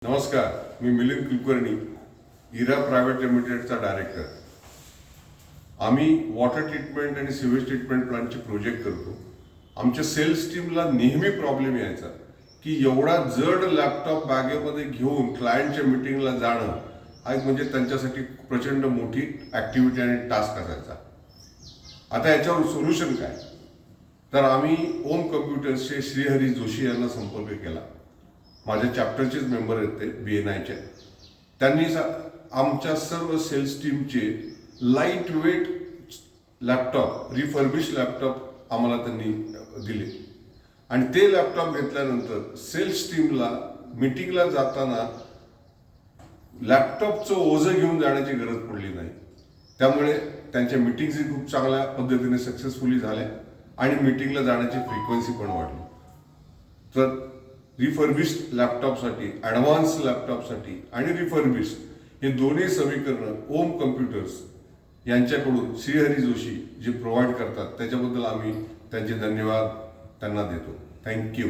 नमस्कार, मी मिलिंद कुलकर्णी, इरा private लिमिटेडचा director. आम्ही water treatment आणि सिवेज ट्रीटमेंट प्लांटचे प्रोजेक्ट करतो. आमच्या सेल्स टीमला नेहमी प्रॉब्लेम यायचा की एवढा जड लॅपटॉप बॅगेमध्ये घेऊन क्लायंटच्या मीटिंगला जाणं हा एक म्हणजे त्यांच्यासाठी प्रचंड मोठी ॲक्टिव्हिटी आणि टास्क असायचा. आता याच्यावर सोल्युशन काय? तर आम्ही ओम कम्प्युटर्सचे श्रीहरी जोशी यांना संपर्क केला. माझ्या चॅप्टरचेच मेंबर आहेत ते BNIच्या. त्यांनी आमच्या सर्व सेल्स टीमचे light weight laptop, refurbish laptop आम्हाला त्यांनी दिले आणि ते लॅपटॉप घेतल्यानंतर सेल्स टीमला मीटिंगला जाताना लॅपटॉपचं ओझं घेऊन जाण्याची गरज पडली नाही. त्यामुळे त्यांच्या मीटिंग्सही खूप चांगल्या पद्धतीने सक्सेसफुली झाल्या आणि मीटिंगला जाण्याची फ्रिक्वेन्सी पण वाढली. तर रिफर्बिश्ड लॅपटॉपसाठी, ॲडव्हान्स लॅपटॉपसाठी आणि रिफर्बिश्ड हे दोन्ही समीकरणं ओम कम्प्युटर्स यांच्याकडून श्रीहरी जोशी जे प्रोव्हाइड करतात त्याच्याबद्दल आम्ही त्यांचे धन्यवाद त्यांना देतो. थँक्यू.